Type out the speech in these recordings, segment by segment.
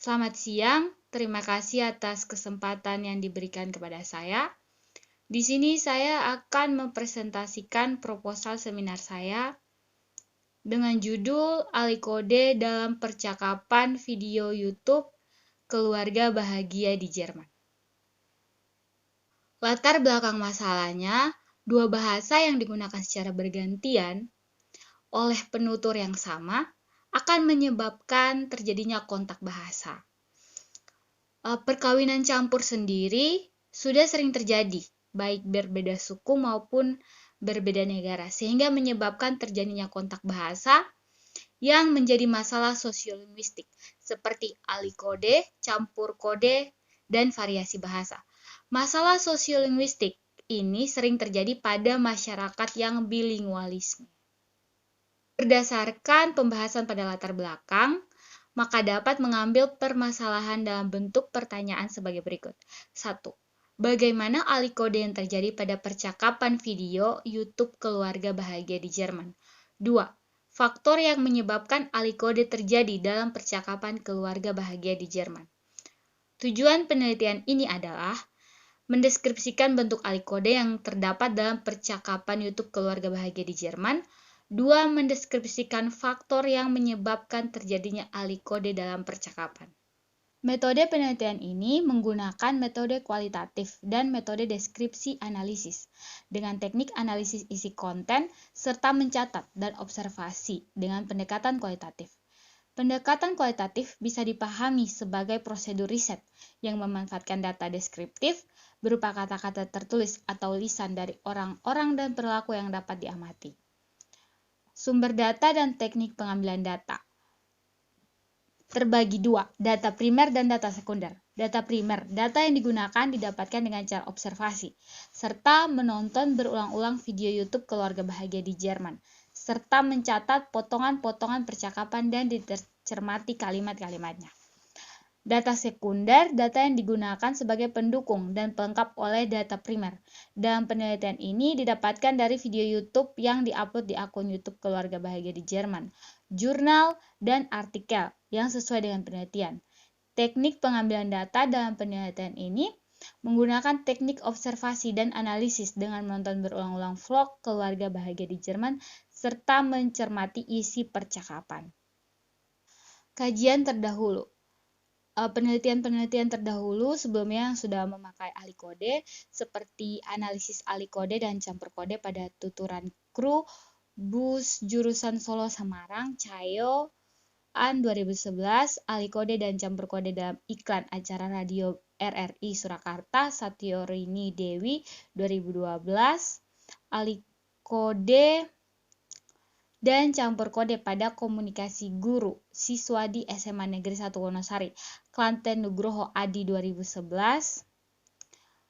Selamat siang, terima kasih atas kesempatan yang diberikan kepada saya. Di sini saya akan mempresentasikan proposal seminar saya dengan judul Alikode dalam percakapan video YouTube Keluarga Bahagia di Jerman. Latar belakang masalahnya, dua bahasa yang digunakan secara bergantian oleh penutur yang sama akan menyebabkan terjadinya kontak bahasa. Perkawinan campur sendiri sudah sering terjadi, baik berbeda suku maupun berbeda negara, sehingga menyebabkan terjadinya kontak bahasa yang menjadi masalah sosiolinguistik, seperti alikode, campur kode, dan variasi bahasa. Masalah sosiolinguistik ini sering terjadi pada masyarakat yang bilingualisme. Berdasarkan pembahasan pada latar belakang, maka dapat mengambil permasalahan dalam bentuk pertanyaan sebagai berikut. 1. Bagaimana alikode yang terjadi pada percakapan video YouTube Keluarga Bahagia di Jerman? 2. Faktor yang menyebabkan alikode terjadi dalam percakapan keluarga bahagia di Jerman. Tujuan penelitian ini adalah mendeskripsikan bentuk alikode yang terdapat dalam percakapan YouTube Keluarga Bahagia di Jerman. 2. Mendeskripsikan faktor yang menyebabkan terjadinya alikode dalam percakapan. Metode penelitian ini menggunakan metode kualitatif dan metode deskripsi analisis dengan teknik analisis isi konten serta mencatat dan observasi dengan pendekatan kualitatif. Pendekatan kualitatif bisa dipahami sebagai prosedur riset yang memanfaatkan data deskriptif berupa kata-kata tertulis atau lisan dari orang-orang dan perilaku yang dapat diamati. Sumber data dan teknik pengambilan data terbagi dua, data primer dan data sekunder. Data primer, data yang digunakan didapatkan dengan cara observasi, serta menonton berulang-ulang video YouTube Keluarga Bahagia di Jerman, serta mencatat potongan-potongan percakapan dan dicermati kalimat-kalimatnya. Data sekunder, data yang digunakan sebagai pendukung dan pelengkap oleh data primer. Dalam penelitian ini didapatkan dari video YouTube yang diupload di akun YouTube Keluarga Bahagia di Jerman, jurnal, dan artikel yang sesuai dengan penelitian. Teknik pengambilan data dalam penelitian ini menggunakan teknik observasi dan analisis dengan menonton berulang-ulang vlog Keluarga Bahagia di Jerman serta mencermati isi percakapan. Kajian terdahulu. Penelitian-penelitian terdahulu sebelumnya yang sudah memakai alikode seperti analisis alikode dan campur kode pada tuturan kru bus jurusan Solo Semarang Cayo An 2011, alikode dan campur kode dalam iklan acara radio RRI Surakarta Satyorini Dewi 2012, alikode dan campur kode pada komunikasi guru siswa di SMA Negeri 1 Wonosari, Klaten Nugroho Adi 2011,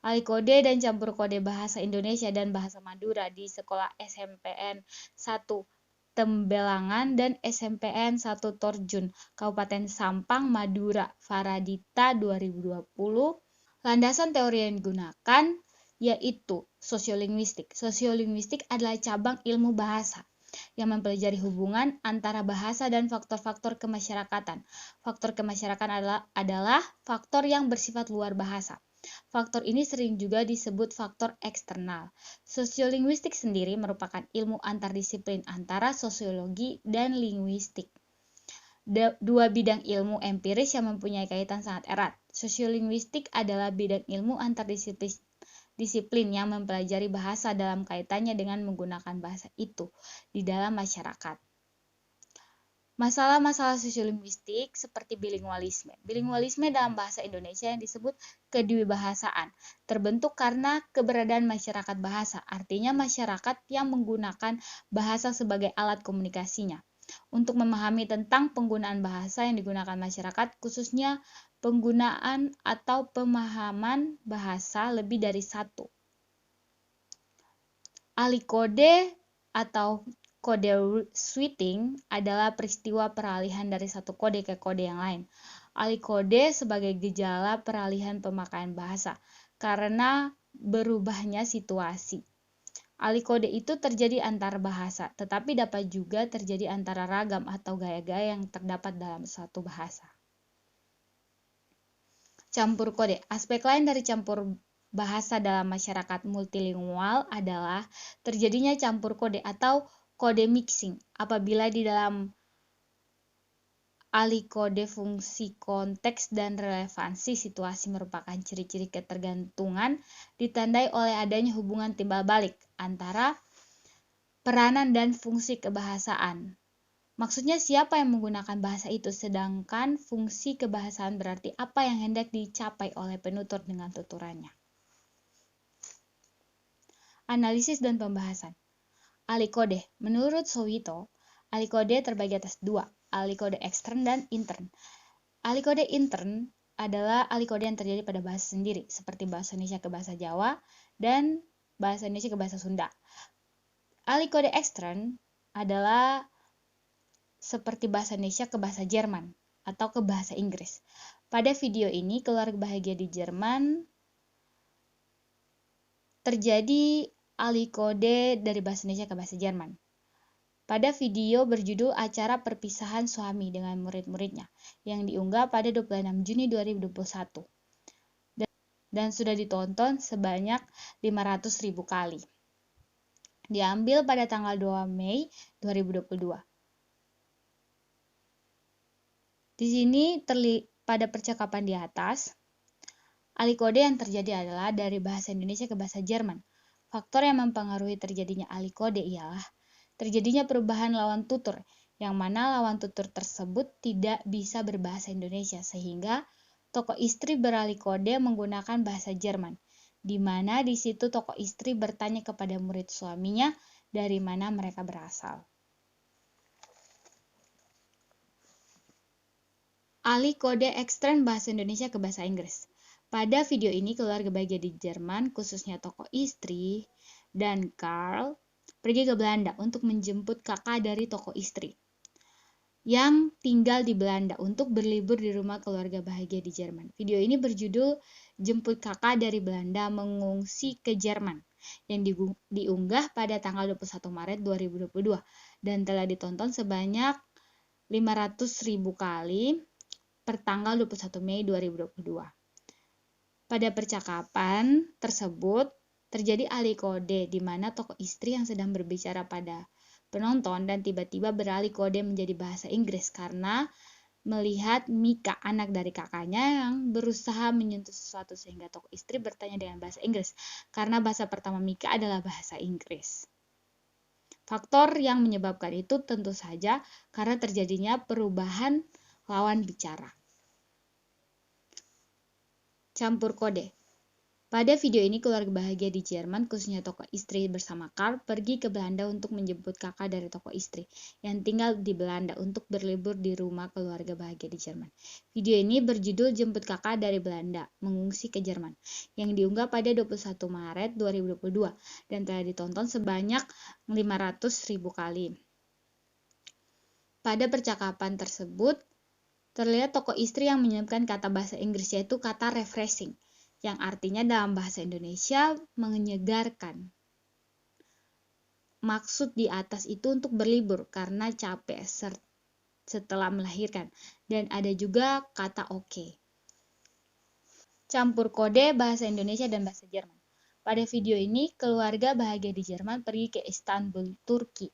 alikode dan campur kode bahasa Indonesia dan bahasa Madura di sekolah SMPN 1 Tembelangan dan SMPN 1 Torjun, Kabupaten Sampang, Madura, Faradita 2020. Landasan teori yang digunakan yaitu sosiolinguistik. Sosiolinguistik adalah cabang ilmu bahasa yang mempelajari hubungan antara bahasa dan faktor-faktor kemasyarakatan. Faktor kemasyarakatan adalah faktor yang bersifat luar bahasa. Faktor ini sering juga disebut faktor eksternal. Sosiolinguistik sendiri merupakan ilmu antardisiplin antara sosiologi dan linguistik. Dua bidang ilmu empiris yang mempunyai kaitan sangat erat. Sosiolinguistik adalah bidang ilmu antardisiplin yang mempelajari bahasa dalam kaitannya dengan menggunakan bahasa itu di dalam masyarakat. Masalah-masalah sosiolinguistik seperti bilingualisme. Bilingualisme dalam bahasa Indonesia yang disebut kedwibahasaan terbentuk karena keberadaan masyarakat bahasa, artinya masyarakat yang menggunakan bahasa sebagai alat komunikasinya. Untuk memahami tentang penggunaan bahasa yang digunakan masyarakat, khususnya penggunaan atau pemahaman bahasa lebih dari satu. Alikode atau kode switching adalah peristiwa peralihan dari satu kode ke kode yang lain. Alikode sebagai gejala peralihan pemakaian bahasa karena berubahnya situasi. Alikode itu terjadi antar bahasa, tetapi dapat juga terjadi antara ragam atau gaya-gaya yang terdapat dalam suatu bahasa. Campur kode. Aspek lain dari campur bahasa dalam masyarakat multilingual adalah terjadinya campur kode atau kode mixing apabila di dalam alikode fungsi konteks dan relevansi situasi merupakan ciri-ciri ketergantungan ditandai oleh adanya hubungan timbal balik antara peranan dan fungsi kebahasaan. Maksudnya siapa yang menggunakan bahasa itu, sedangkan fungsi kebahasaan berarti apa yang hendak dicapai oleh penutur dengan tuturannya. Analisis dan pembahasan. Alikode. Menurut Sowito, alikode terbagi atas dua, alikode ekstern dan intern. Alikode intern adalah alikode yang terjadi pada bahasa sendiri, seperti bahasa Indonesia ke bahasa Jawa dan bahasa Indonesia ke bahasa Sunda. Alikode ekstern adalah seperti bahasa Indonesia ke bahasa Jerman atau ke bahasa Inggris. Pada video ini, keluarga bahagia di Jerman terjadi alikode dari bahasa Indonesia ke bahasa Jerman. Pada video berjudul Acara Perpisahan Suami dengan Murid-muridnya yang diunggah pada 26 Juni 2021 dan sudah ditonton sebanyak 500.000 kali. Diambil pada tanggal 2 Mei 2022. Di sini pada percakapan di atas, alikode yang terjadi adalah dari bahasa Indonesia ke bahasa Jerman. Faktor yang mempengaruhi terjadinya alikode ialah terjadinya perubahan lawan tutur, yang mana lawan tutur tersebut tidak bisa berbahasa Indonesia, sehingga tokoh istri beralikode menggunakan bahasa Jerman, di mana di situ tokoh istri bertanya kepada murid suaminya dari mana mereka berasal. Alikode ekstern bahasa Indonesia ke bahasa Inggris. Pada video ini, keluarga bahagia di Jerman, khususnya tokoh istri dan Carl, pergi ke Belanda untuk menjemput kakak dari tokoh istri yang tinggal di Belanda untuk berlibur di rumah keluarga bahagia di Jerman. Video ini berjudul Jemput Kakak dari Belanda Mengungsi ke Jerman yang diunggah pada tanggal 21 Maret 2022 dan telah ditonton sebanyak 500.000 kali per tanggal 21 Mei 2022. Pada percakapan tersebut, terjadi alikode di mana tokoh istri yang sedang berbicara pada penonton dan tiba-tiba beralih kode menjadi bahasa Inggris karena melihat Mika, anak dari kakaknya, yang berusaha menyentuh sesuatu sehingga tokoh istri bertanya dengan bahasa Inggris karena bahasa pertama Mika adalah bahasa Inggris. Faktor yang menyebabkan itu tentu saja karena terjadinya perubahan lawan bicara. Campur kode. Pada video ini, keluarga bahagia di Jerman, khususnya tokoh istri bersama Carl, pergi ke Belanda untuk menjemput kakak dari tokoh istri yang tinggal di Belanda untuk berlibur di rumah keluarga bahagia di Jerman. Video ini berjudul Jemput Kakak dari Belanda, Mengungsi ke Jerman, yang diunggah pada 21 Maret 2022 dan telah ditonton sebanyak 500.000 kali. Pada percakapan tersebut, terlihat tokoh istri yang menyebutkan kata bahasa Inggris yaitu kata refreshing, yang artinya dalam bahasa Indonesia menyegarkan. Maksud di atas itu untuk berlibur karena capek setelah melahirkan, dan ada juga kata oke. Campur kode bahasa Indonesia dan bahasa Jerman. Pada video ini, keluarga bahagia di Jerman pergi ke Istanbul, Turki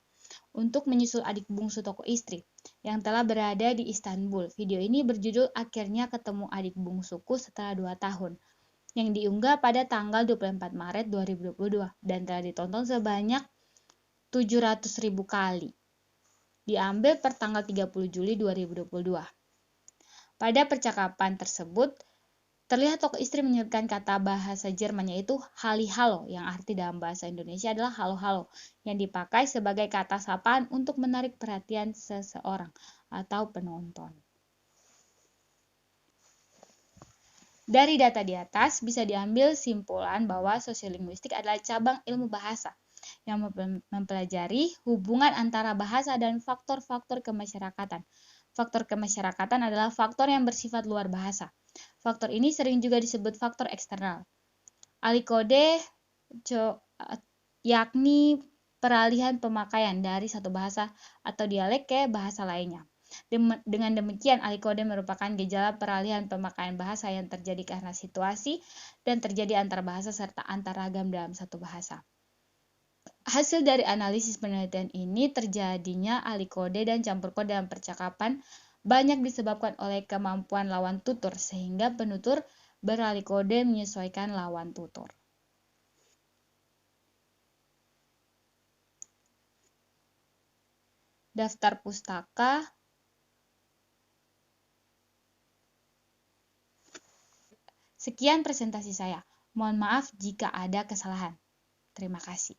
untuk menyusul adik bungsu tokoh istri yang telah berada di Istanbul. Video ini berjudul Akhirnya Ketemu Adik Bungsuku Setelah 2 Tahun yang diunggah pada tanggal 24 Maret 2022 dan telah ditonton sebanyak 700.000 kali. Diambil per tanggal 30 Juli 2022. Pada percakapan tersebut, terlihat tokoh istri menyebutkan kata bahasa Jerman yaitu Hallihallo yang arti dalam bahasa Indonesia adalah halo-halo yang dipakai sebagai kata sapaan untuk menarik perhatian seseorang atau penonton. Dari data di atas bisa diambil simpulan bahwa sosiolinguistik adalah cabang ilmu bahasa yang mempelajari hubungan antara bahasa dan faktor-faktor kemasyarakatan. Faktor kemasyarakatan adalah faktor yang bersifat luar bahasa. Faktor ini sering juga disebut faktor eksternal. Alikode yakni peralihan pemakaian dari satu bahasa atau dialek ke bahasa lainnya. Dengan demikian, alikode merupakan gejala peralihan pemakaian bahasa yang terjadi karena situasi dan terjadi antar bahasa serta antar ragam dalam satu bahasa. Hasil dari analisis penelitian ini terjadinya alikode dan campur kode dalam percakapan banyak disebabkan oleh kemampuan lawan tutur, sehingga penutur beralikode menyesuaikan lawan tutur. Daftar pustaka. Sekian presentasi saya. Mohon maaf jika ada kesalahan. Terima kasih.